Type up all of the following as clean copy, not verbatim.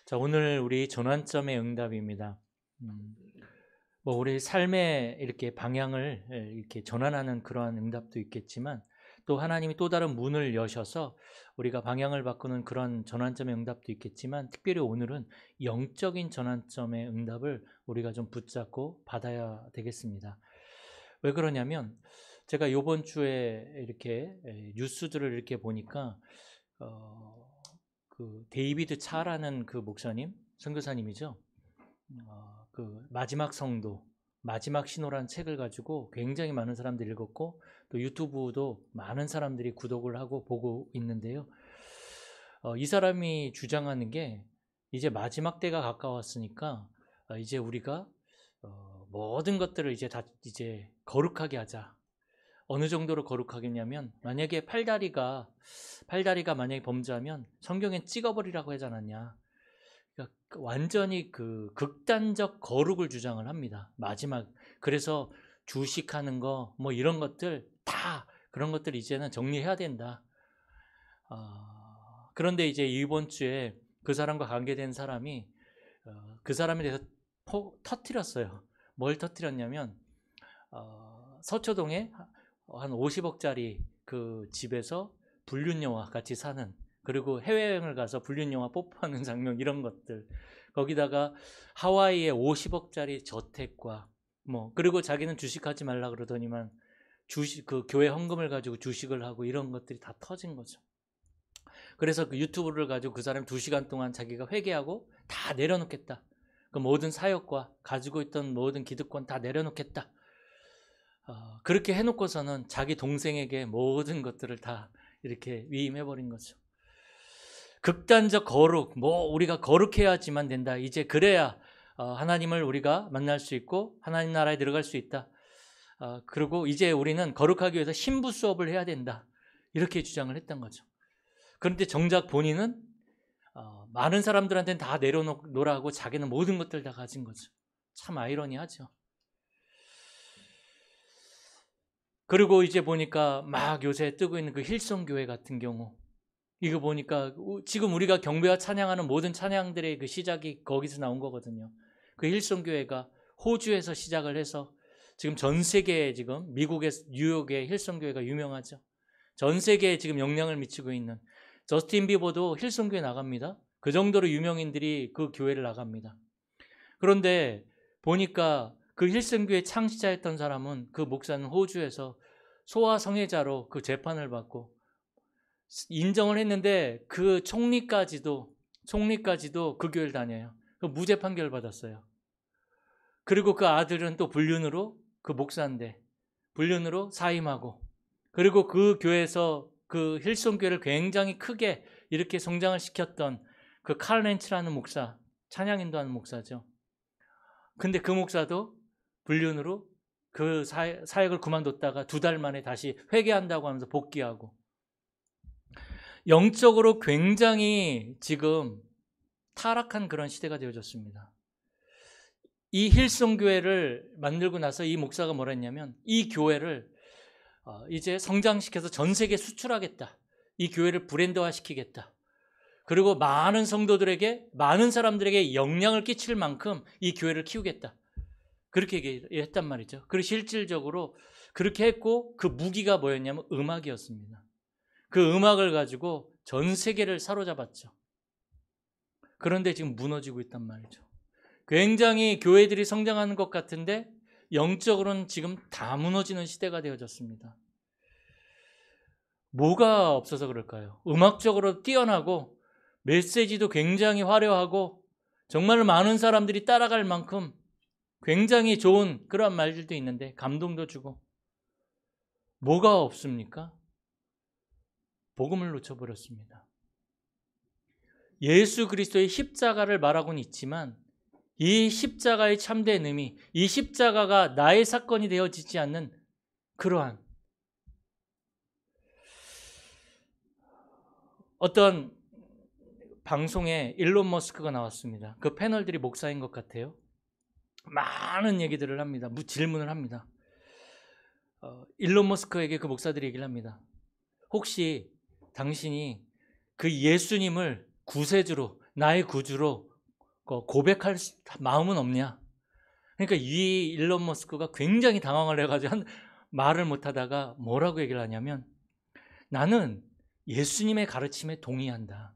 자, 오늘 우리 전환점의 응답입니다. 우리 삶의 이렇게 방향을 이렇게 전환하는 그러한 응답도 있겠지만, 또 하나님이 또 다른 문을 여셔서 우리가 방향을 바꾸는 그런 전환점의 응답도 있겠지만, 특별히 오늘은 영적인 전환점의 응답을 우리가 좀 붙잡고 받아야 되겠습니다. 왜 그러냐면, 제가 이번 주에 이렇게 뉴스들을 이렇게 보니까 그 데이비드 차라는 그 목사님, 선교사님이죠. 그 마지막 성도, 마지막 신호라는 책을 가지고 굉장히 많은 사람들이 읽었고, 또 유튜브도 많은 사람들이 구독을 하고 보고 있는데요. 이 사람이 주장하는 게, 이제 마지막 때가 가까웠으니까 이제 우리가 모든 것들을 이제 다 이제 거룩하게 하자. 어느 정도로 거룩하겠냐면, 만약에 팔다리가 만약에 범죄하면 성경엔 찍어버리라고 하지 않았냐. 그러니까 완전히 그 극단적 거룩을 주장을 합니다. 마지막. 그래서 주식하는 거 뭐 이런 것들 다, 그런 것들 이제는 정리해야 된다. 그런데 이제 이번 주에 그 사람과 관계된 사람이 그 사람에 대해서 터뜨렸어요. 뭘 터뜨렸냐면, 서초동에 한 50억짜리 그 집에서 불륜녀와 같이 사는, 그리고 해외여행을 가서 불륜녀와 뽀뽀하는 장면, 이런 것들, 거기다가 하와이에 50억짜리 저택과 그리고 자기는 주식하지 말라 그러더니만 주식, 그 교회 헌금을 가지고 주식을 하고, 이런 것들이 다 터진 거죠. 그래서 그 유튜브를 가지고 그 사람이 2시간 동안 자기가 회개하고 다 내려놓겠다. 그 모든 사역과 가지고 있던 모든 기득권 다 내려놓겠다. 그렇게 해놓고서는 자기 동생에게 모든 것들을 다 이렇게 위임해버린 거죠. 극단적 거룩, 우리가 거룩해야지만 된다. 이제 그래야 하나님을 우리가 만날 수 있고 하나님 나라에 들어갈 수 있다. 그리고 이제 우리는 거룩하기 위해서 신부 수업을 해야 된다. 이렇게 주장을 했던 거죠. 그런데 정작 본인은 많은 사람들한테는 다 내려놓으라고 자기는 모든 것들 다 가진 거죠. 참 아이러니하죠. 그리고 이제 보니까 막 요새 뜨고 있는 그 힐송교회 같은 경우, 이거 보니까 지금 우리가 경배와 찬양하는 모든 찬양들의 그 시작이 거기서 나온 거거든요. 그 힐송교회가 호주에서 시작을 해서 지금 전 세계에, 지금 미국의 뉴욕의 힐송교회가 유명하죠. 전 세계에 지금 영향을 미치고 있는, 저스틴 비버도 힐송교회 나갑니다. 그 정도로 유명인들이 그 교회를 나갑니다. 그런데 보니까 그 힐송교회 창시자였던 사람은, 그 목사는 호주에서 소아성애자로 그 재판을 받고 인정을 했는데, 그 총리까지도 그 교회를 다녀요. 무죄 판결을 받았어요. 그리고 그 아들은 또 불륜으로, 그 목사인데 불륜으로 사임하고, 그리고 그 교회에서 그 힐송교회를 굉장히 크게 이렇게 성장을 시켰던 그 칼 렌치라는 목사, 찬양인도 하는 목사죠. 근데 그 목사도 불륜으로 그 사역을 그만뒀다가 2달 만에 다시 회개한다고 하면서 복귀하고, 영적으로 굉장히 지금 타락한 그런 시대가 되어졌습니다. 이 힐송교회를 만들고 나서 이 목사가 뭐라 했냐면, 이 교회를 이제 성장시켜서 전 세계에 수출하겠다. 이 교회를 브랜드화시키겠다. 그리고 많은 성도들에게, 많은 사람들에게 영향을 끼칠 만큼 이 교회를 키우겠다. 그렇게 얘기했단 말이죠. 그리고 실질적으로 그렇게 했고, 그 무기가 뭐였냐면 음악이었습니다. 그 음악을 가지고 전 세계를 사로잡았죠. 그런데 지금 무너지고 있단 말이죠. 굉장히 교회들이 성장하는 것 같은데 영적으로는 지금 다 무너지는 시대가 되어졌습니다. 뭐가 없어서 그럴까요? 음악적으로 뛰어나고 메시지도 굉장히 화려하고 정말 많은 사람들이 따라갈 만큼 굉장히 좋은 그런 말들도 있는데, 감동도 주고, 뭐가 없습니까? 복음을 놓쳐버렸습니다. 예수 그리스도의 십자가를 말하고는 있지만, 이 십자가의 참된 의미, 이 십자가가 나의 사건이 되어지지 않는 그러한, 어떤 방송에 일론 머스크가 나왔습니다. 그 패널들이 목사인 것 같아요. 많은 얘기들을 합니다. 질문을 합니다. 일론 머스크에게 그 목사들이 얘기를 합니다. 혹시 당신이 그 예수님을 구세주로, 나의 구주로 고백할 마음은 없냐? 그러니까 이 일론 머스크가 굉장히 당황을 해가지고 말을 못하다가 뭐라고 얘기를 하냐면, 나는 예수님의 가르침에 동의한다.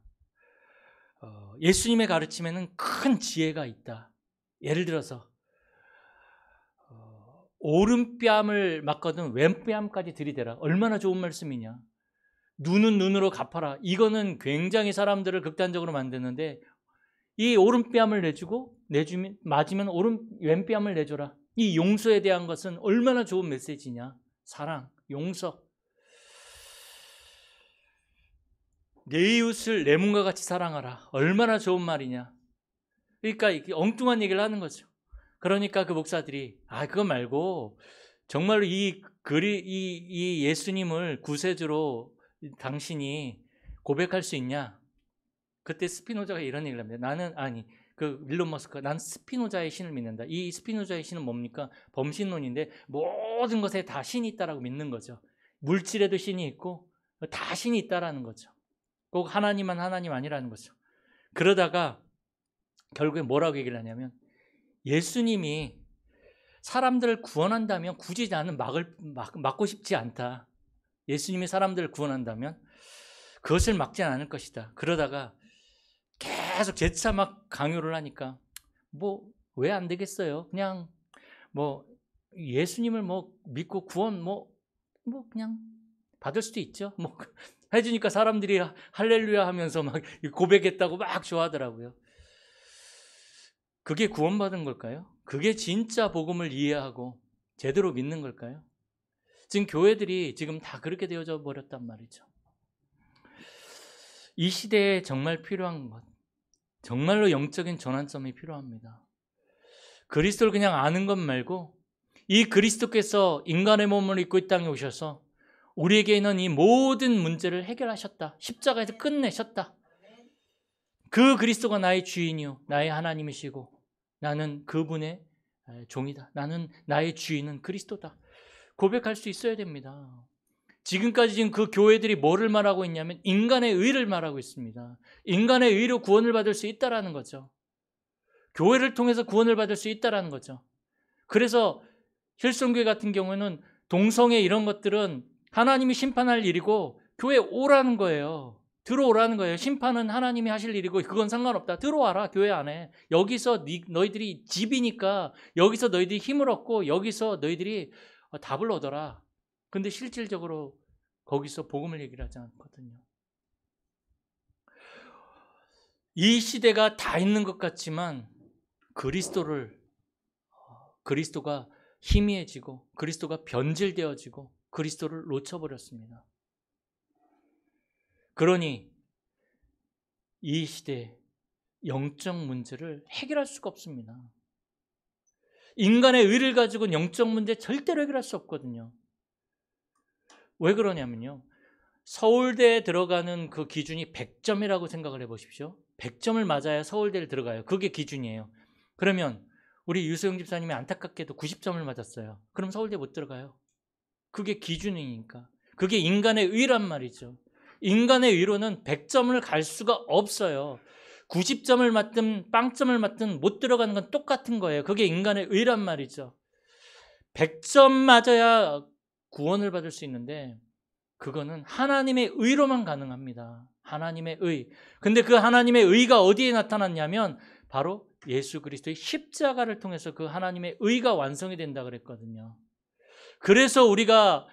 예수님의 가르침에는 큰 지혜가 있다. 예를 들어서 오른뺨을 맞거든 왼뺨까지 들이대라. 얼마나 좋은 말씀이냐. 눈은 눈으로 갚아라. 이거는 굉장히 사람들을 극단적으로 만드는데, 이 오른뺨을 내주면 맞으면 왼뺨을 내줘라. 이 용서에 대한 것은 얼마나 좋은 메시지냐. 사랑, 용서. 내 이웃을 내 몸과 같이 사랑하라. 얼마나 좋은 말이냐. 그러니까 이게 엉뚱한 얘기를 하는 거죠. 그러니까 그 목사들이 그거 말고 정말로 이 예수님을 구세주로 당신이 고백할 수 있냐? 그때 스피노자가 이런 얘기를 합니다. 일론 머스크가 난 스피노자의 신을 믿는다. 이 스피노자의 신은 뭡니까? 범신론인데 모든 것에 다 신이 있다라고 믿는 거죠. 물질에도 신이 있고 다 신이 있다라는 거죠. 꼭 하나님만 하나님 아니라는 거죠. 그러다가 결국에 뭐라고 얘기를 하냐면, 예수님이 사람들을 구원한다면 굳이 나는 막고 싶지 않다. 예수님이 사람들을 구원한다면 그것을 막지 않을 것이다. 그러다가 계속 재차 막 강요를 하니까 왜 안 되겠어요? 그냥 예수님을 믿고 구원 그냥 받을 수도 있죠. 해주니까 사람들이 할렐루야 하면서 막 고백했다고 막 좋아하더라고요. 그게 구원받은 걸까요? 그게 진짜 복음을 이해하고 제대로 믿는 걸까요? 지금 교회들이 지금 다 그렇게 되어져 버렸단 말이죠. 이 시대에 정말 필요한 것, 정말로 영적인 전환점이 필요합니다. 그리스도를 그냥 아는 것 말고, 이 그리스도께서 인간의 몸을 입고 이 땅에 오셔서 우리에게 있는 이 모든 문제를 해결하셨다. 십자가에서 끝내셨다. 그 그리스도가 나의 주인이요 나의 하나님이시고 나는 그분의 종이다. 나의 주인은 그리스도다. 고백할 수 있어야 됩니다. 지금 그 교회들이 뭐를 말하고 있냐면 인간의 의를 말하고 있습니다. 인간의 의로 구원을 받을 수 있다라는 거죠. 교회를 통해서 구원을 받을 수 있다라는 거죠. 그래서 힐송교회 같은 경우는 동성애 이런 것들은 하나님이 심판할 일이고 교회에 오라는 거예요. 들어오라는 거예요. 심판은 하나님이 하실 일이고 그건 상관없다. 들어와라, 교회 안에. 여기서 너희들이 집이니까 여기서 너희들이 힘을 얻고 여기서 너희들이 답을 얻어라. 근데 실질적으로 거기서 복음을 얘기를 하지 않거든요. 이 시대가 다 있는 것 같지만 그리스도가 희미해지고 그리스도가 변질되어지고 그리스도를 놓쳐버렸습니다. 그러니 이 시대에 영적 문제를 해결할 수가 없습니다. 인간의 의를 가지고는 영적 문제 절대로 해결할 수 없거든요. 왜 그러냐면요, 서울대에 들어가는 그 기준이 100점이라고 생각을 해보십시오. 100점을 맞아야 서울대를 들어가요. 그게 기준이에요. 그러면 우리 유소영 집사님이 안타깝게도 90점을 맞았어요. 그럼 서울대 못 들어가요. 그게 기준이니까. 그게 인간의 의란 말이죠. 인간의 의로는 100점을 갈 수가 없어요. 90점을 맞든 빵점을 맞든 못 들어가는 건 똑같은 거예요. 그게 인간의 의란 말이죠. 100점 맞아야 구원을 받을 수 있는데 그거는 하나님의 의로만 가능합니다. 하나님의 의. 근데 그 하나님의 의가 어디에 나타났냐면 바로 예수 그리스도의 십자가를 통해서 그 하나님의 의가 완성이 된다 그랬거든요. 그래서 우리가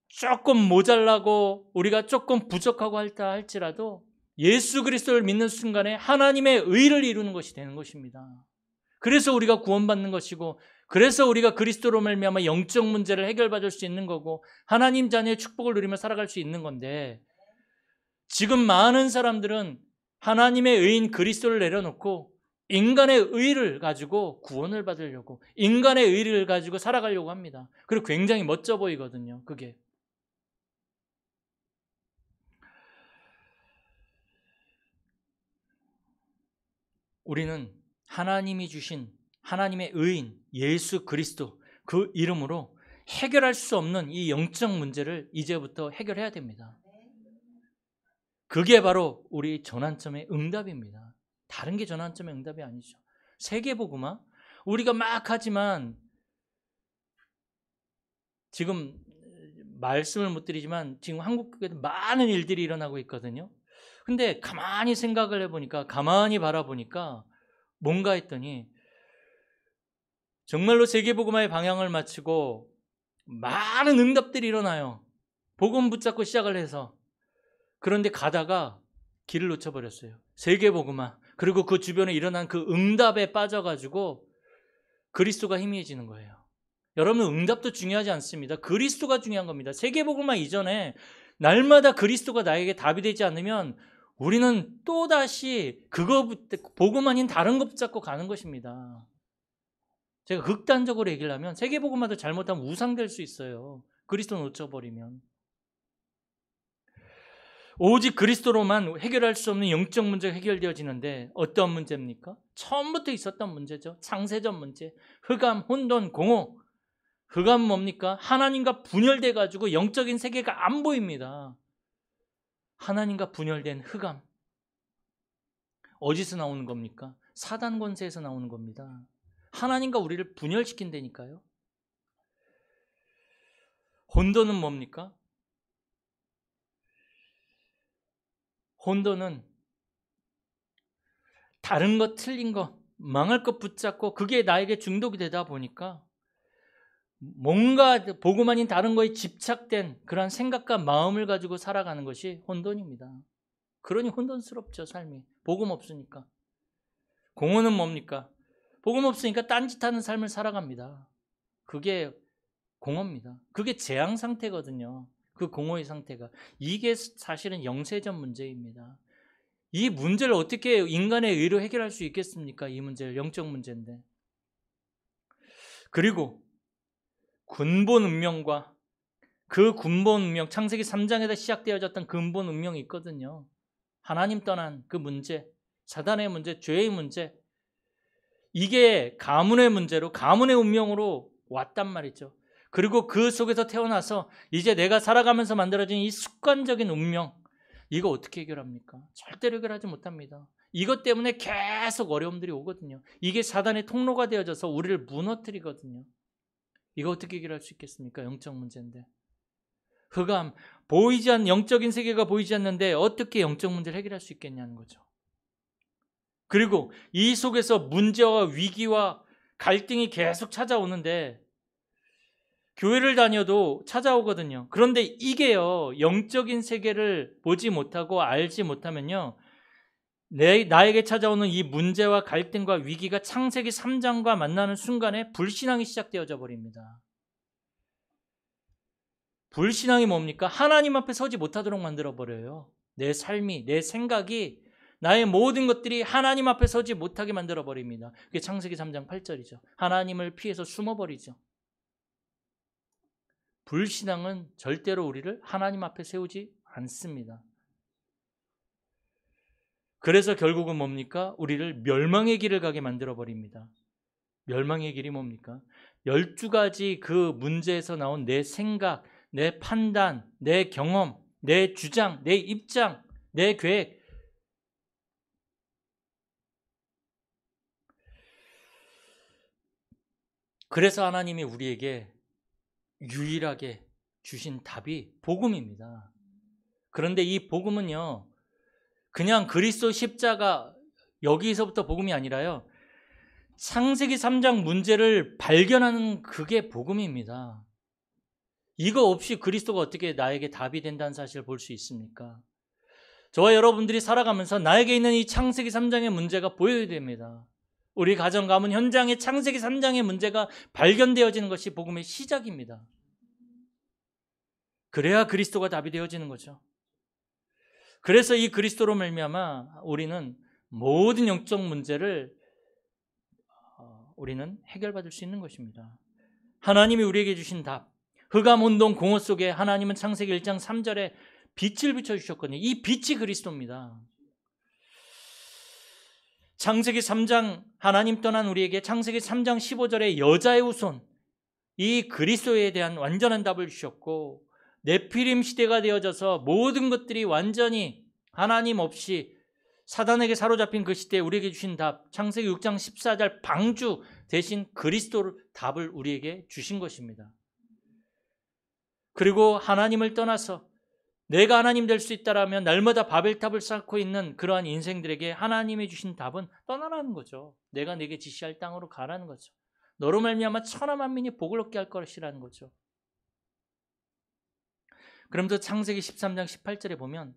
조금 모자라고 우리가 조금 부족하고 할지라도 예수 그리스도를 믿는 순간에 하나님의 의를 이루는 것이 되는 것입니다. 그래서 우리가 구원받는 것이고, 그래서 우리가 그리스도로 말미암아 영적 문제를 해결받을 수 있는 거고 하나님 자녀의 축복을 누리며 살아갈 수 있는 건데, 지금 많은 사람들은 하나님의 의인 그리스도를 내려놓고 인간의 의를 가지고 구원을 받으려고, 인간의 의를 가지고 살아가려고 합니다. 그리고 굉장히 멋져 보이거든요. 그게 우리는 하나님이 주신 하나님의 의인 예수 그리스도 그 이름으로 해결할 수 없는 이 영적 문제를 이제부터 해결해야 됩니다. 그게 바로 우리 전환점의 응답입니다. 다른 게 전환점의 응답이 아니죠. 세계복음화? 우리가 막 하지만 지금 말씀을 못 드리지만 지금 한국에도 많은 일들이 일어나고 있거든요. 근데 가만히 생각을 해보니까, 가만히 바라보니까 뭔가 했더니 정말로 세계복음화의 방향을 맞추고 많은 응답들이 일어나요. 복음 붙잡고 시작을 해서. 그런데 가다가 길을 놓쳐버렸어요. 세계복음화. 그리고 그 주변에 일어난 그 응답에 빠져가지고 그리스도가 희미해지는 거예요. 여러분, 응답도 중요하지 않습니다. 그리스도가 중요한 겁니다. 세계복음화 이전에 날마다 그리스도가 나에게 답이 되지 않으면 우리는 또다시 복음 아닌 다른 것 붙잡고 가는 것입니다. 제가 극단적으로 얘기를 하면 세계복음화도 잘못하면 우상될 수 있어요. 그리스도 놓쳐버리면. 오직 그리스도로만 해결할 수 없는 영적 문제가 해결되어지는데 어떤 문제입니까? 처음부터 있었던 문제죠. 창세전 문제. 흑암, 혼돈, 공허. 흑암 뭡니까? 하나님과 분열돼 가지고 영적인 세계가 안 보입니다. 하나님과 분열된 흑암. 어디서 나오는 겁니까? 사단 권세에서 나오는 겁니다. 하나님과 우리를 분열시킨다니까요. 혼돈은 뭡니까? 혼돈은 다른 것, 틀린 것, 망할 것 붙잡고 그게 나에게 중독이 되다 보니까 뭔가 복음 아닌 다른 거에 집착된 그런 생각과 마음을 가지고 살아가는 것이 혼돈입니다. 그러니 혼돈스럽죠, 삶이. 복음 없으니까. 공허는 뭡니까? 복음 없으니까 딴짓하는 삶을 살아갑니다. 그게 공허입니다. 그게 재앙 상태거든요. 그 공허의 상태가. 이게 사실은 영세전 문제입니다. 이 문제를 어떻게 인간의 의로 해결할 수 있겠습니까? 이 문제를, 영적 문제인데. 그리고 근본 운명과 그 근본 운명, 창세기 3장에다 시작되어졌던 근본 운명이 있거든요. 하나님 떠난 그 문제, 사단의 문제, 죄의 문제, 이게 가문의 문제로, 가문의 운명으로 왔단 말이죠. 그리고 그 속에서 태어나서 이제 내가 살아가면서 만들어진 이 습관적인 운명, 이거 어떻게 해결합니까? 절대로 해결하지 못합니다. 이것 때문에 계속 어려움들이 오거든요. 이게 사단의 통로가 되어져서 우리를 무너뜨리거든요. 이거 어떻게 해결할 수 있겠습니까? 영적 문제인데. 흑암, 보이지 않는 영적인 세계가 보이지 않는데 어떻게 영적 문제를 해결할 수 있겠냐는 거죠. 그리고 이 속에서 문제와 위기와 갈등이 계속 찾아오는데 교회를 다녀도 찾아오거든요. 그런데 이게요, 영적인 세계를 보지 못하고 알지 못하면요, 나에게 찾아오는 이 문제와 갈등과 위기가 창세기 3장과 만나는 순간에 불신앙이 시작되어져 버립니다. 불신앙이 뭡니까? 하나님 앞에 서지 못하도록 만들어버려요. 내 삶이, 내 생각이, 나의 모든 것들이 하나님 앞에 서지 못하게 만들어버립니다. 그게 창세기 3장 8절이죠. 하나님을 피해서 숨어버리죠. 불신앙은 절대로 우리를 하나님 앞에 세우지 않습니다. 그래서 결국은 뭡니까? 우리를 멸망의 길을 가게 만들어버립니다. 멸망의 길이 뭡니까? 12가지 그 문제에서 나온 내 생각, 내 판단, 내 경험, 내 주장, 내 입장, 내 계획, 그래서 하나님이 우리에게 유일하게 주신 답이 복음입니다. 그런데 이 복음은요, 그냥 그리스도 십자가, 여기서부터 복음이 아니라요, 창세기 3장 문제를 발견하는 그게 복음입니다. 이거 없이 그리스도가 어떻게 나에게 답이 된다는 사실을 볼 수 있습니까? 저와 여러분들이 살아가면서 나에게 있는 이 창세기 3장의 문제가 보여야 됩니다. 우리 가정 가문 현장에 창세기 3장의 문제가 발견되어지는 것이 복음의 시작입니다. 그래야 그리스도가 답이 되어지는 거죠. 그래서 이 그리스도로 말미암아 우리는 모든 영적 문제를 우리는 해결받을 수 있는 것입니다. 하나님이 우리에게 주신 답, 흑암, 혼돈, 공허 속에 하나님은 창세기 1장 3절에 빛을 비춰주셨거든요. 이 빛이 그리스도입니다. 창세기 3장 하나님 떠난 우리에게 창세기 3장 15절에 여자의 후손, 이 그리스도에 대한 완전한 답을 주셨고, 네피림 시대가 되어져서 모든 것들이 완전히 하나님 없이 사단에게 사로잡힌 그 시대에 우리에게 주신 답, 창세기 6장 14절 방주 대신 그리스도 답을 우리에게 주신 것입니다. 그리고 하나님을 떠나서 내가 하나님 될 수 있다라면 날마다 바벨탑을 쌓고 있는 그러한 인생들에게 하나님이 주신 답은 떠나라는 거죠. 내가 내게 지시할 땅으로 가라는 거죠. 너로 말미암아 천하 만민이 복을 얻게 할 것이라는 거죠. 그러면서 창세기 13장 18절에 보면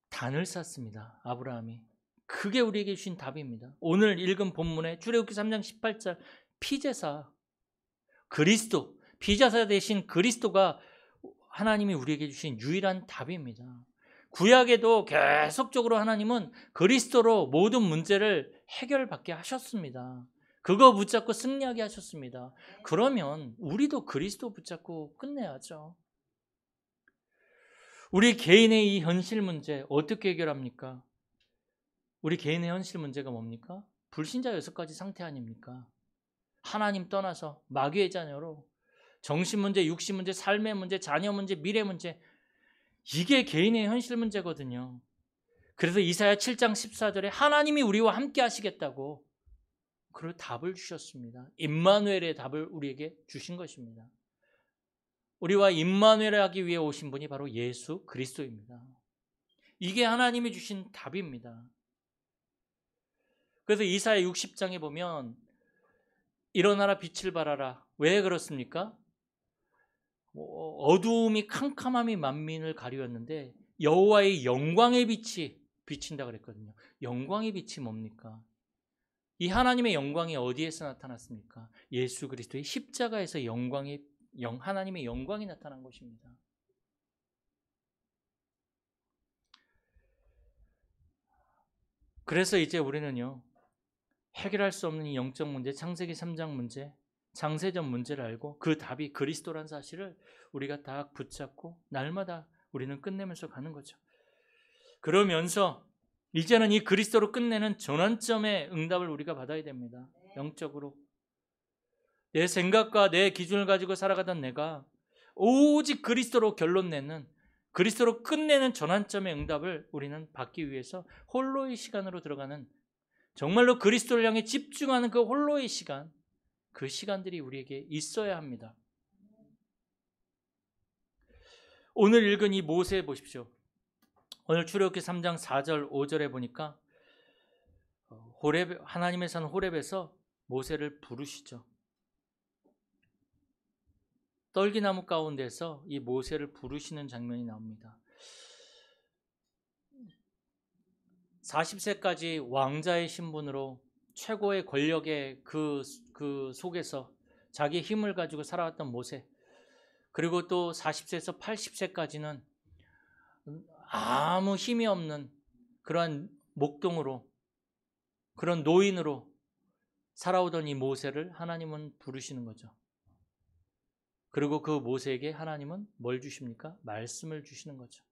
단을 쌓습니다. 아브라함이. 그게 우리에게 주신 답입니다. 오늘 읽은 본문에 출애굽기 3장 18절 피제사 그리스도, 피제사 대신 그리스도가 하나님이 우리에게 주신 유일한 답입니다. 구약에도 계속적으로 하나님은 그리스도로 모든 문제를 해결받게 하셨습니다. 그거 붙잡고 승리하게 하셨습니다. 그러면 우리도 그리스도 붙잡고 끝내야죠. 우리 개인의 이 현실 문제 어떻게 해결합니까? 우리 개인의 현실 문제가 뭡니까? 불신자 6가지 상태 아닙니까? 하나님 떠나서 마귀의 자녀로 정신 문제, 육신 문제, 삶의 문제, 자녀 문제, 미래 문제, 이게 개인의 현실 문제거든요. 그래서 이사야 7장 14절에 하나님이 우리와 함께 하시겠다고 그 답을 주셨습니다. 임마누엘의 답을 우리에게 주신 것입니다. 우리와 임마누엘 하기 위해 오신 분이 바로 예수 그리스도입니다. 이게 하나님이 주신 답입니다. 그래서 이사야 60장에 보면 일어나라 빛을 발하라. 왜 그렇습니까? 어두움이 캄캄함이 만민을 가리웠는데 여호와의 영광의 빛이 비친다 그랬거든요. 영광의 빛이 뭡니까? 이 하나님의 영광이 어디에서 나타났습니까? 예수 그리스도의 십자가에서 하나님의 영광이 나타난 것입니다. 그래서 이제 우리는요, 해결할 수 없는 이 영적 문제, 창세기 3장 문제, 장세전 문제를 알고 그 답이 그리스도란 사실을 우리가 다 붙잡고 날마다 우리는 끝내면서 가는 거죠. 그러면서 이제는 이 그리스도로 끝내는 전환점의 응답을 우리가 받아야 됩니다. 영적으로. 내 생각과 내 기준을 가지고 살아가던 내가 오직 그리스도로 결론 내는, 그리스도로 끝내는 전환점의 응답을 우리는 받기 위해서 홀로의 시간으로 들어가는, 정말로 그리스도를 향해 집중하는 그 홀로의 시간, 그 시간들이 우리에게 있어야 합니다. 오늘 읽은 이 모세 보십시오. 오늘 출애굽기 3장 4절 5절에 보니까 하나님의 산 호렙에서 모세를 부르시죠. 떨기나무 가운데서 이 모세를 부르시는 장면이 나옵니다. 40세까지 왕자의 신분으로 최고의 권력의 그 속에서 자기의 힘을 가지고 살아왔던 모세, 그리고 또 40세에서 80세까지는 아무 힘이 없는 그런 목동으로, 그런 노인으로 살아오던 이 모세를 하나님은 부르시는 거죠. 그리고 그 모세에게 하나님은 뭘 주십니까? 말씀을 주시는 거죠.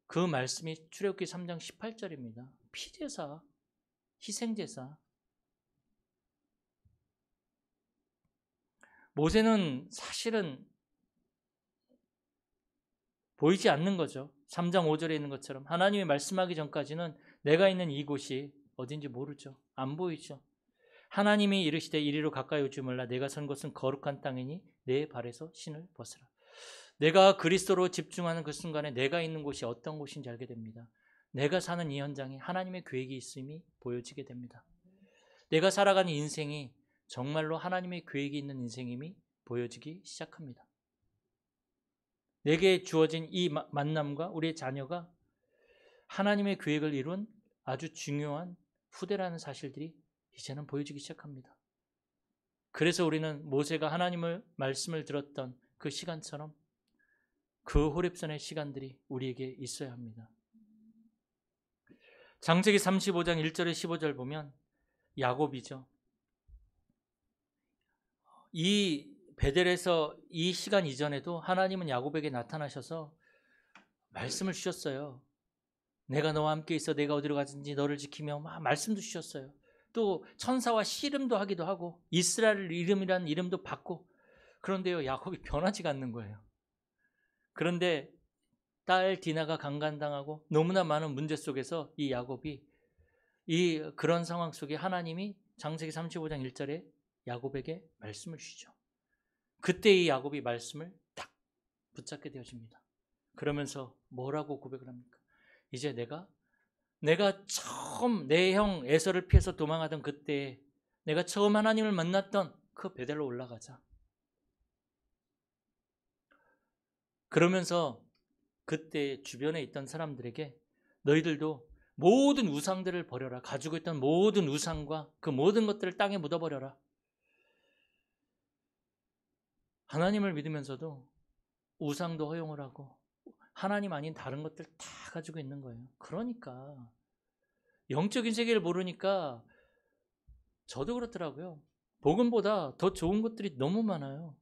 그 말씀이 출애굽기 3장 18절입니다. 피제사, 희생제사. 모세는 사실은 보이지 않는 거죠. 3장 5절에 있는 것처럼 하나님이 말씀하기 전까지는 내가 있는 이곳이 어딘지 모르죠. 안 보이죠. 하나님이 이르시되 이리로 가까이 오지 말라. 내가 선 곳은 거룩한 땅이니 내 발에서 신을 벗으라. 내가 그리스도로 집중하는 그 순간에 내가 있는 곳이 어떤 곳인지 알게 됩니다. 내가 사는 이 현장에 하나님의 계획이 있음이 보여지게 됩니다. 내가 살아가는 인생이 정말로 하나님의 계획이 있는 인생임이 보여지기 시작합니다. 내게 주어진 이 만남과 우리의 자녀가 하나님의 계획을 이룬 아주 중요한 후대라는 사실들이 이제는 보여지기 시작합니다. 그래서 우리는 모세가 하나님의 말씀을 들었던 그 시간처럼 그 호렙산의 시간들이 우리에게 있어야 합니다. 창세기 35장 1절에 15절 보면 야곱이죠. 이 베델에서 이 시간 이전에도 하나님은 야곱에게 나타나셔서 말씀을 주셨어요. 내가 너와 함께 있어 내가 어디로 가든지 너를 지키며 막 말씀도 주셨어요. 또 천사와 씨름도 하기도 하고 이스라엘 이름이라는 이름도 받고. 그런데요, 야곱이 변하지가 않는 거예요. 그런데 딸 디나가 강간당하고 너무나 많은 문제 속에서 이 야곱이 그런 상황 속에 하나님이 창세기 35장 1절에 야곱에게 말씀을 주시죠. 그때 이 야곱이 말씀을 딱 붙잡게 되어집니다. 그러면서 뭐라고 고백을 합니까? 이제 내가 처음 내 형 에서를 피해서 도망하던 그때 내가 처음 하나님을 만났던 그 베델로 올라가자. 그러면서 그때 주변에 있던 사람들에게 너희들도 모든 우상들을 버려라. 가지고 있던 모든 우상과 그 모든 것들을 땅에 묻어버려라. 하나님을 믿으면서도 우상도 허용을 하고 하나님 아닌 다른 것들 다 가지고 있는 거예요. 그러니까 영적인 세계를 모르니까 저도 그렇더라고요. 복음보다 더 좋은 것들이 너무 많아요.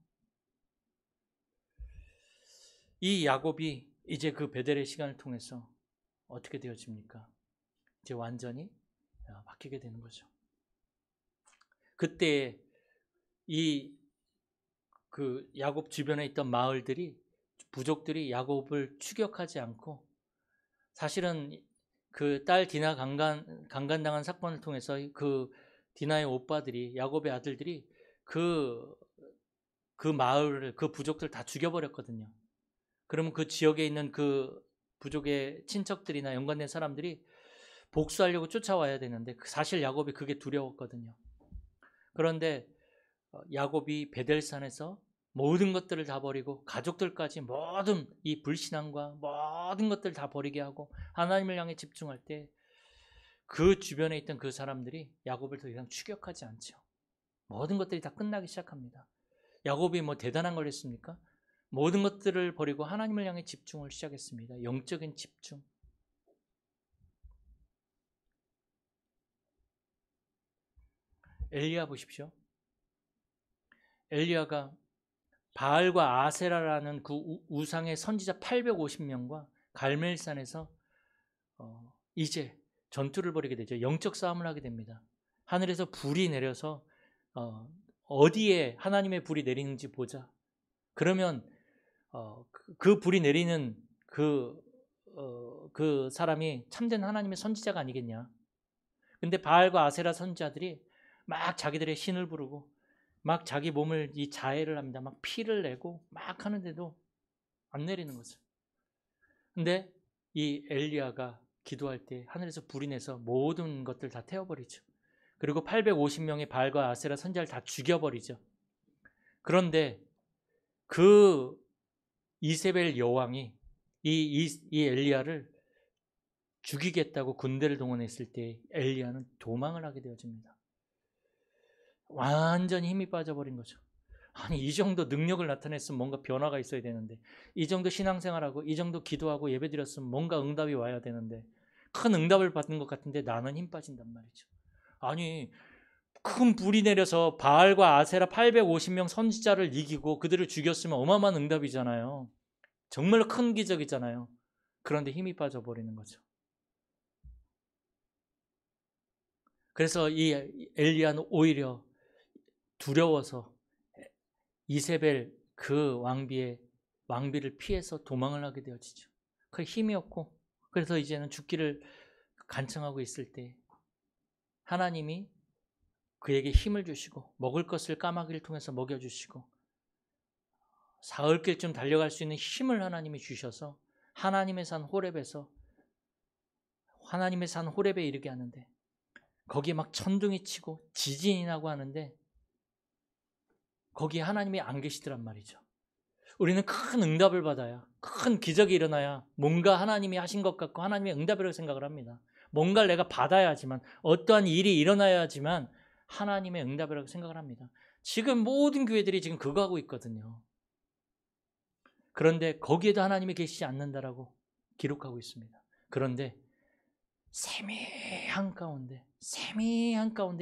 이 야곱이 이제 그 베델의 시간을 통해서 어떻게 되어집니까? 이제 완전히 바뀌게 되는 거죠. 그때 그 야곱 주변에 있던 마을들이 부족들이 야곱을 추격하지 않고 사실은 그 딸 디나 강간당한 사건을 통해서 그 디나의 오빠들이 야곱의 아들들이 그 마을을 그 부족들 다 죽여버렸거든요. 그러면 그 지역에 있는 그 부족의 친척들이나 연관된 사람들이 복수하려고 쫓아와야 되는데 사실 야곱이 그게 두려웠거든요. 그런데 야곱이 베델산에서 모든 것들을 다 버리고 가족들까지 모든 이 불신앙과 모든 것들을 다 버리게 하고 하나님을 향해 집중할 때 그 주변에 있던 그 사람들이 야곱을 더 이상 추격하지 않죠. 모든 것들이 다 끝나기 시작합니다. 야곱이 뭐 대단한 걸 했습니까? 모든 것들을 버리고 하나님을 향해 집중을 시작했습니다. 영적인 집중. 엘리야 보십시오. 엘리야가 바알과 아세라라는 그 우상의 선지자 850명과 갈멜산에서 이제 전투를 벌이게 되죠. 영적 싸움을 하게 됩니다. 하늘에서 불이 내려서 어디에 하나님의 불이 내리는지 보자. 그러면 그 불이 내리는 그 사람이 참된 하나님의 선지자가 아니겠냐. 근데 바알과 아세라 선지자들이 막 자기들의 신을 부르고 막 자기 몸을 이 자해를 합니다. 막 피를 내고 막 하는데도 안 내리는 거죠. 근데 이 엘리야가 기도할 때 하늘에서 불이 내서 모든 것들 다 태워버리죠. 그리고 850명의 바알과 아세라 선지자를 다 죽여버리죠. 그런데 그 이세벨 여왕이 이 엘리야를 죽이겠다고 군대를 동원했을 때 엘리야는 도망을 하게 되어집니다. 완전히 힘이 빠져버린 거죠. 아니 이 정도 능력을 나타냈으면 뭔가 변화가 있어야 되는데 이 정도 신앙생활하고 이 정도 기도하고 예배드렸으면 뭔가 응답이 와야 되는데 큰 응답을 받은 것 같은데 나는 힘 빠진단 말이죠. 아니 큰 불이 내려서 바알과 아세라 850명 선지자를 이기고 그들을 죽였으면 어마어마한 응답이잖아요. 정말로 큰 기적이잖아요. 그런데 힘이 빠져버리는 거죠. 그래서 이 엘리야는 오히려 두려워서 이세벨 그 왕비를 피해서 도망을 하게 되어지죠. 그 힘이 없고 그래서 이제는 죽기를 간청하고 있을 때 하나님이 그에게 힘을 주시고 먹을 것을 까마귀를 통해서 먹여주시고 사흘길쯤 달려갈 수 있는 힘을 하나님이 주셔서 하나님의 산 호렙에 이르게 하는데 거기에 막 천둥이 치고 지진이 나고 하는데 거기에 하나님이 안 계시더란 말이죠. 우리는 큰 응답을 받아야 큰 기적이 일어나야 뭔가 하나님이 하신 것 같고 하나님의 응답이라고 생각을 합니다. 뭔가를 내가 받아야지만 어떠한 일이 일어나야지만 하나님의 응답이라고 생각을 합니다. 지금 모든 교회들이 지금 그거 하고 있거든요. 그런데 거기에도 하나님이 계시지 않는다라고 기록하고 있습니다. 그런데 세미한 가운데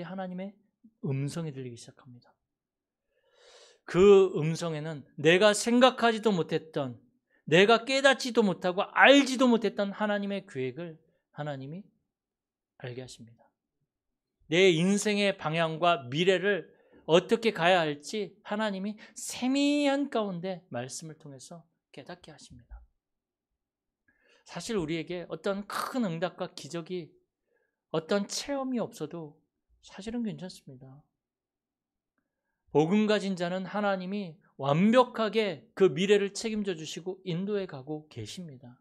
하나님의 음성이 들리기 시작합니다. 그 음성에는 내가 생각하지도 못했던, 내가 깨닫지도 못하고 알지도 못했던 하나님의 계획을 하나님이 알게 하십니다. 내 인생의 방향과 미래를 어떻게 가야 할지 하나님이 세미한 가운데 말씀을 통해서 깨닫게 하십니다. 사실 우리에게 어떤 큰 응답과 기적이 어떤 체험이 없어도 사실은 괜찮습니다. 복음 가진 자는 하나님이 완벽하게 그 미래를 책임져 주시고 인도해 가고 계십니다.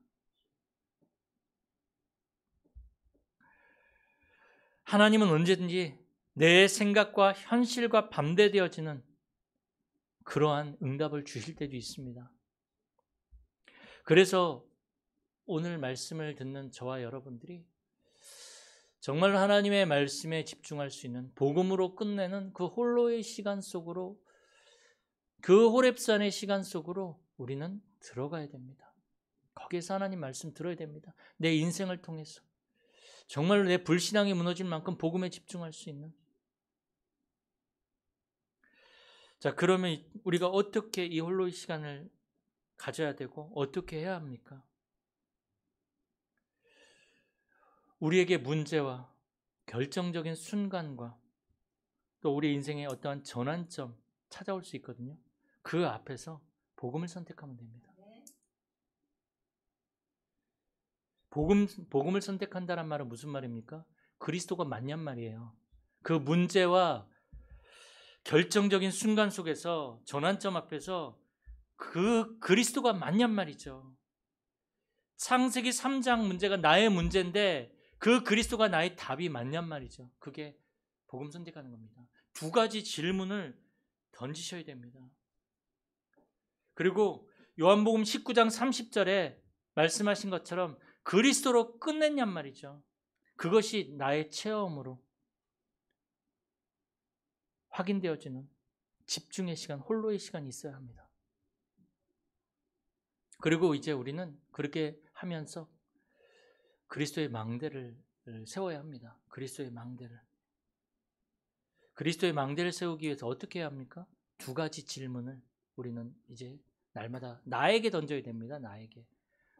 하나님은 언제든지 내 생각과 현실과 반대되어지는 그러한 응답을 주실 때도 있습니다. 그래서 오늘 말씀을 듣는 저와 여러분들이 정말 하나님의 말씀에 집중할 수 있는 복음으로 끝내는 그 홀로의 시간 속으로, 그 호렙산의 시간 속으로 우리는 들어가야 됩니다. 거기에서 하나님 말씀 들어야 됩니다. 내 인생을 통해서 정말로 내 불신앙이 무너질 만큼 복음에 집중할 수 있는. 자, 그러면 우리가 어떻게 이 홀로의 시간을 가져야 되고 어떻게 해야 합니까? 우리에게 문제와 결정적인 순간과 또 우리 인생의 어떠한 전환점 찾아올 수 있거든요. 그 앞에서 복음을 선택하면 됩니다. 복음을 선택한다는 말은 무슨 말입니까? 그리스도가 맞냔 말이에요. 그 문제와 결정적인 순간 속에서 전환점 앞에서 그 그리스도가 맞냔 말이죠. 창세기 3장 문제가 나의 문제인데 그 그리스도가 나의 답이 맞냔 말이죠. 그게 복음 선택하는 겁니다. 두 가지 질문을 던지셔야 됩니다. 그리고 요한복음 19장 30절에 말씀하신 것처럼 그리스도로 끝냈냔 말이죠. 그것이 나의 체험으로 확인되어지는 집중의 시간, 홀로의 시간이 있어야 합니다. 그리고 이제 우리는 그렇게 하면서 그리스도의 망대를 세워야 합니다. 그리스도의 망대를 세우기 위해서 어떻게 해야 합니까? 두 가지 질문을 우리는 이제 날마다 나에게 던져야 됩니다. 나에게.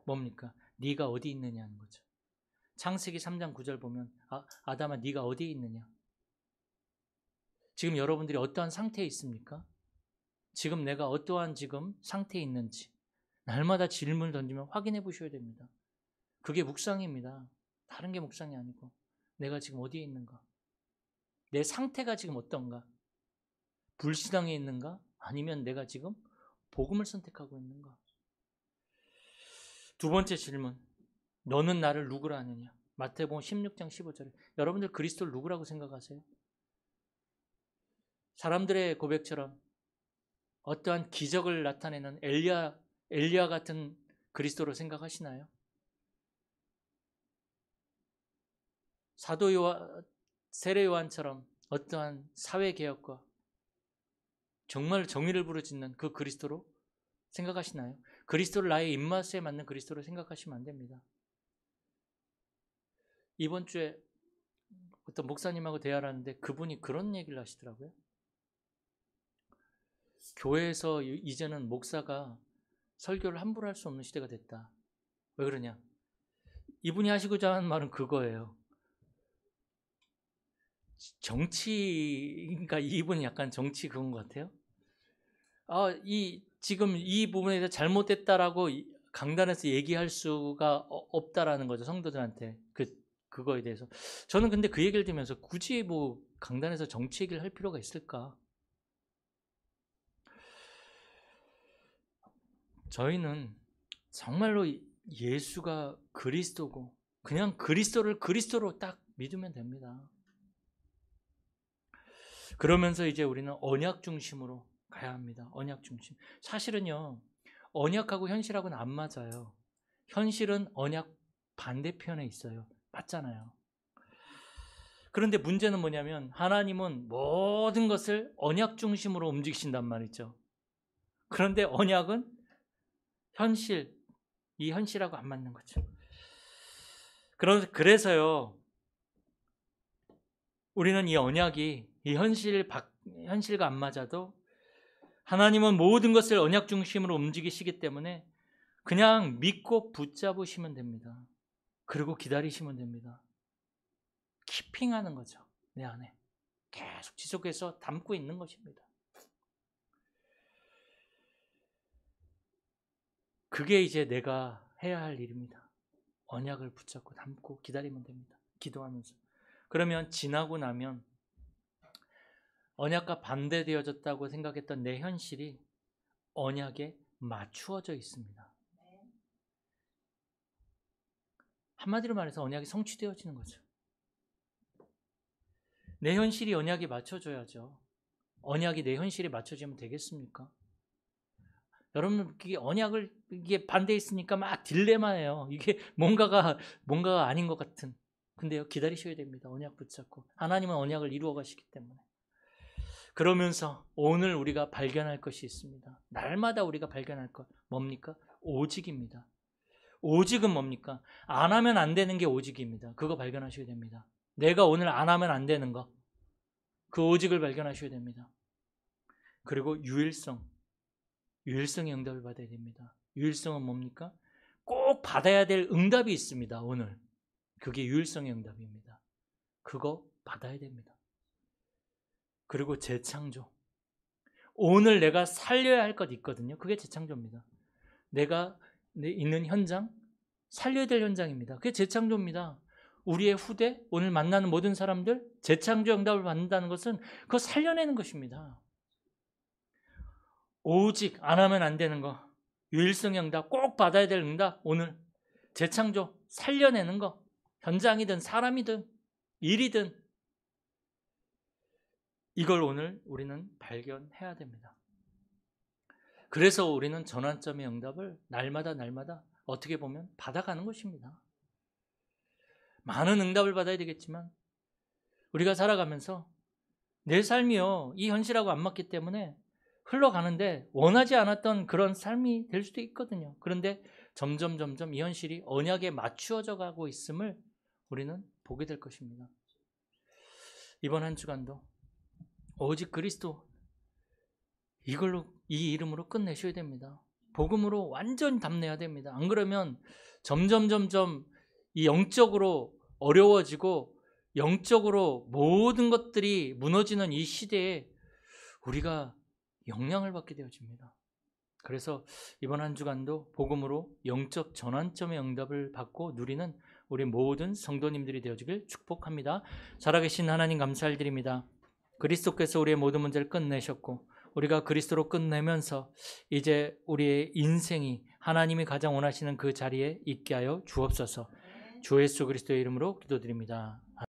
뭡니까? 네가 어디 있느냐는 거죠. 창세기 3장 9절 보면 아담아 네가 어디에 있느냐? 지금 여러분들이 어떠한 상태에 있습니까? 지금 내가 어떠한 지금 상태에 있는지 날마다 질문을 던지면 확인해 보셔야 됩니다. 그게 묵상입니다. 다른 게 묵상이 아니고 내가 지금 어디에 있는가? 내 상태가 지금 어떤가? 불신앙에 있는가? 아니면 내가 지금 복음을 선택하고 있는가? 두 번째 질문. 너는 나를 누구라 하느냐? 마태복음 16장 15절에 여러분들 그리스도를 누구라고 생각하세요? 사람들의 고백처럼 어떠한 기적을 나타내는 엘리야 같은 그리스도로 생각하시나요? 사도 요한, 세례 요한처럼 어떠한 사회 개혁과 정말 정의를 부르짖는 그 그리스도로 생각하시나요? 그리스도를 나의 입맛에 맞는 그리스도로 생각하시면 안 됩니다. 이번 주에 어떤 목사님하고 대화를 하는데 그분이 그런 얘기를 하시더라고요. 교회에서 이제는 목사가 설교를 함부로 할 수 없는 시대가 됐다. 왜 그러냐? 이분이 하시고자 하는 말은 그거예요. 그러니까 이분이 약간 정치 그런 것 같아요. 지금 이 부분에 대해서 잘못됐다라고 강단에서 얘기할 수가 없다라는 거죠. 성도들한테. 그거에 대해서. 저는 근데 그 얘기를 들으면서 굳이 뭐 강단에서 정치 얘기를 할 필요가 있을까? 저희는 정말로 예수가 그리스도고 그냥 그리스도를 그리스도로 딱 믿으면 됩니다. 그러면서 이제 우리는 언약 중심으로 가야 합니다. 언약 중심. 사실은요, 언약하고 현실하고는 안 맞아요. 현실은 언약 반대편에 있어요. 맞잖아요. 그런데 문제는 뭐냐면 하나님은 모든 것을 언약 중심으로 움직이신단 말이죠. 그런데 언약은 이 현실하고 안 맞는 거죠. 그래서요, 우리는 이 언약이 이 현실과 안 맞아도 하나님은 모든 것을 언약 중심으로 움직이시기 때문에 그냥 믿고 붙잡으시면 됩니다. 그리고 기다리시면 됩니다. 키핑하는 거죠. 내 안에. 계속 지속해서 담고 있는 것입니다. 그게 이제 내가 해야 할 일입니다. 언약을 붙잡고 담고 기다리면 됩니다. 기도하면서. 그러면 지나고 나면 언약과 반대되어졌다고 생각했던 내 현실이 언약에 맞추어져 있습니다. 한마디로 말해서 언약이 성취되어지는 거죠. 내 현실이 언약에 맞춰져야죠. 언약이 내 현실에 맞춰지면 되겠습니까? 여러분, 이게 언약을 이게 반대에 있으니까 막 딜레마예요. 이게 뭔가가 아닌 것 같은. 근데요, 기다리셔야 됩니다. 언약 붙잡고. 하나님은 언약을 이루어 가시기 때문에. 그러면서 오늘 우리가 발견할 것이 있습니다. 날마다 우리가 발견할 것 뭡니까? 오직입니다. 오직은 뭡니까? 안 하면 안 되는 게 오직입니다. 그거 발견하셔야 됩니다. 내가 오늘 안 하면 안 되는 거, 그 오직을 발견하셔야 됩니다. 그리고 유일성의 응답을 받아야 됩니다. 유일성은 뭡니까? 꼭 받아야 될 응답이 있습니다. 오늘 그게 유일성의 응답입니다. 그거 받아야 됩니다. 그리고 재창조. 오늘 내가 살려야 할 것 있거든요. 그게 재창조입니다. 내가 있는 현장, 살려야 될 현장입니다. 그게 재창조입니다. 우리의 후대, 오늘 만나는 모든 사람들, 재창조 응답을 받는다는 것은 그거 살려내는 것입니다. 오직 안 하면 안 되는 거, 유일성의 응답, 꼭 받아야 될 응답, 오늘 재창조, 살려내는 거, 현장이든 사람이든 일이든 이걸 오늘 우리는 발견해야 됩니다. 그래서 우리는 전환점의 응답을 날마다 어떻게 보면 받아가는 것입니다. 많은 응답을 받아야 되겠지만 우리가 살아가면서 내 삶이요, 이 현실하고 안 맞기 때문에 흘러가는데 원하지 않았던 그런 삶이 될 수도 있거든요. 그런데 점점 이 현실이 언약에 맞추어져 가고 있음을 우리는 보게 될 것입니다. 이번 한 주간도 오직 그리스도, 이걸로, 이 이름으로 끝내셔야 됩니다. 복음으로 완전히 답내야 됩니다. 안 그러면 점점 이 영적으로 어려워지고 영적으로 모든 것들이 무너지는 이 시대에 우리가 영향을 받게 되어집니다. 그래서 이번 한 주간도 복음으로 영적 전환점의 응답을 받고 누리는 우리 모든 성도님들이 되어지길 축복합니다. 살아계신 하나님 감사드립니다. 그리스도께서 우리의 모든 문제를 끝내셨고 우리가 그리스도로 끝내면서 이제 우리의 인생이 하나님이 가장 원하시는 그 자리에 있게 하여 주옵소서. 주 예수 그리스도의 이름으로 기도드립니다.